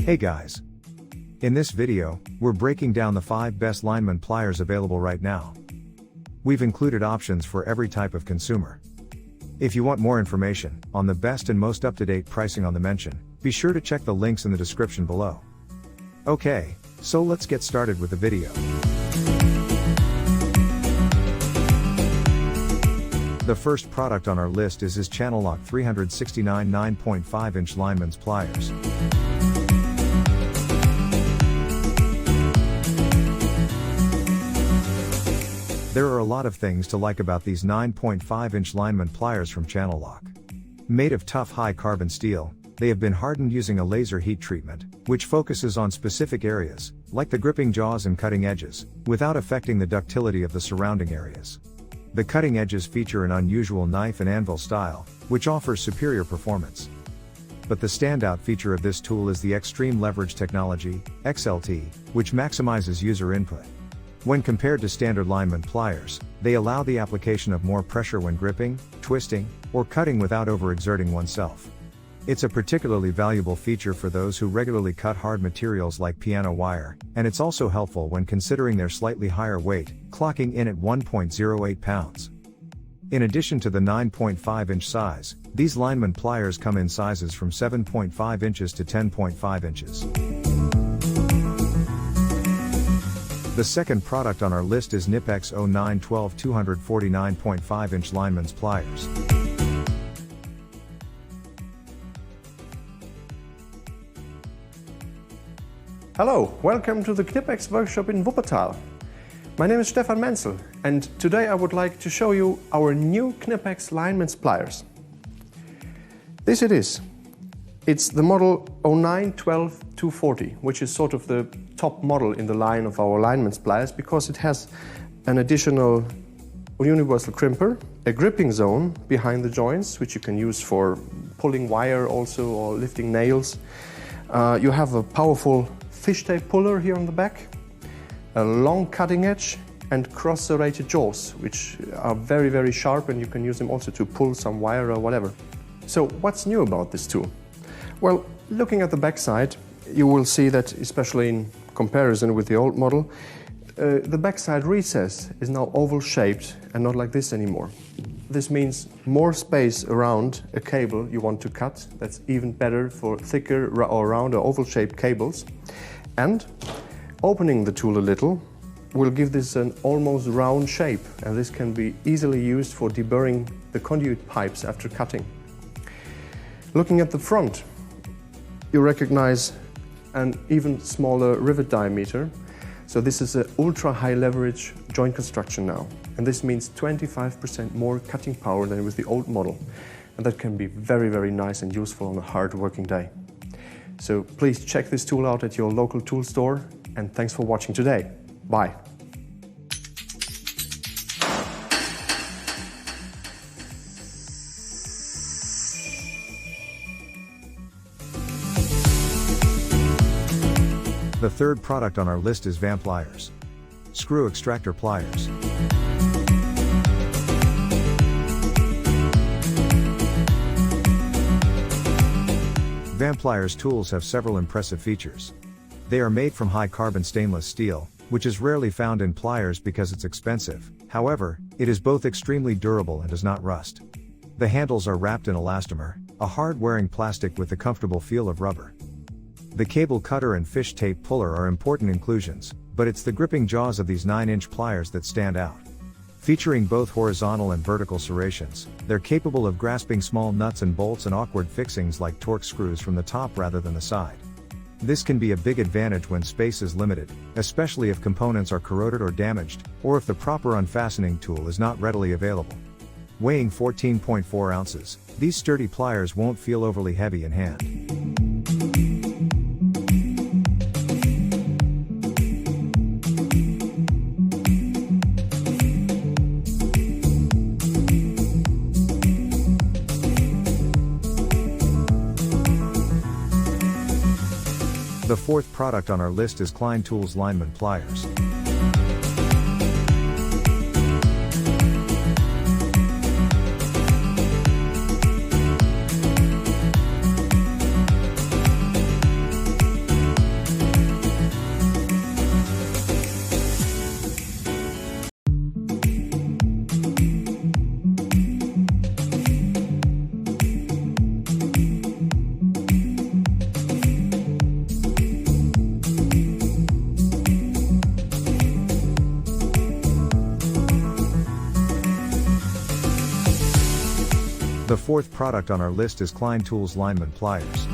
Hey guys! In this video, we're breaking down the 5 best lineman pliers available right now. We've included options for every type of consumer. If you want more information on the best and most up-to-date pricing on the mention, be sure to check the links in the description below. Okay, so let's get started with the video. The first product on our list is his channel lock 369 9.5-inch lineman's pliers. There are a lot of things to like about these 9.5-inch lineman pliers from Channel Lock. Made of tough high-carbon steel, they have been hardened using a laser heat treatment, which focuses on specific areas, like the gripping jaws and cutting edges, without affecting the ductility of the surrounding areas. The cutting edges feature an unusual knife and anvil style, which offers superior performance. But the standout feature of this tool is the Extreme Leverage Technology, XLT, which maximizes user input. When compared to standard lineman pliers, they allow the application of more pressure when gripping, twisting, or cutting without overexerting oneself. It's a particularly valuable feature for those who regularly cut hard materials like piano wire, and it's also helpful when considering their slightly higher weight, clocking in at 1.08 pounds. In addition to the 9.5-inch size, these lineman pliers come in sizes from 7.5 inches to 10.5 inches. The second product on our list is Knipex 0912 249.5-inch lineman's pliers. Hello, welcome to the Knipex workshop in Wuppertal. My name is Stefan Menzel, and today I would like to show you our new Knipex lineman's pliers. This it is. It's the model 0912 240, which is sort of the top model in the line of our lineman's pliers because it has an additional universal crimper, a gripping zone behind the joints, which you can use for pulling wire also or lifting nails. You have a powerful fishtail puller here on the back, a long cutting edge and cross-serrated jaws, which are very, very sharp, and you can use them also to pull some wire or whatever. So what's new about this tool? Well, looking at the backside, you will see that, especially in comparison with the old model, the backside recess is now oval shaped and not like this anymore. This means more space around a cable you want to cut. That's even better for thicker or round or oval shaped cables. And opening the tool a little will give this an almost round shape, and this can be easily used for deburring the conduit pipes after cutting. Looking at the front, you recognize an even smaller rivet diameter. So this is an ultra high leverage joint construction now, and this means 25% more cutting power than with the old model, and that can be very, very nice and useful on a hard working day. So please check this tool out at your local tool store, and thanks for watching today. Bye. The third product on our list is Lineman Pliers. Screw extractor pliers. Lineman Pliers tools have several impressive features. They are made from high-carbon stainless steel, which is rarely found in pliers because it's expensive. However, it is both extremely durable and does not rust. The handles are wrapped in elastomer, a hard-wearing plastic with the comfortable feel of rubber. The cable cutter and fish tape puller are important inclusions, but it's the gripping jaws of these 9-inch pliers that stand out. Featuring both horizontal and vertical serrations, they're capable of grasping small nuts and bolts and awkward fixings like torque screws from the top rather than the side. This can be a big advantage when space is limited, especially if components are corroded or damaged, or if the proper unfastening tool is not readily available. Weighing 14.4 ounces, these sturdy pliers won't feel overly heavy in hand. The fourth product on our list is Klein Tools Lineman Pliers. The fourth product on our list is Klein Tools Lineman Pliers.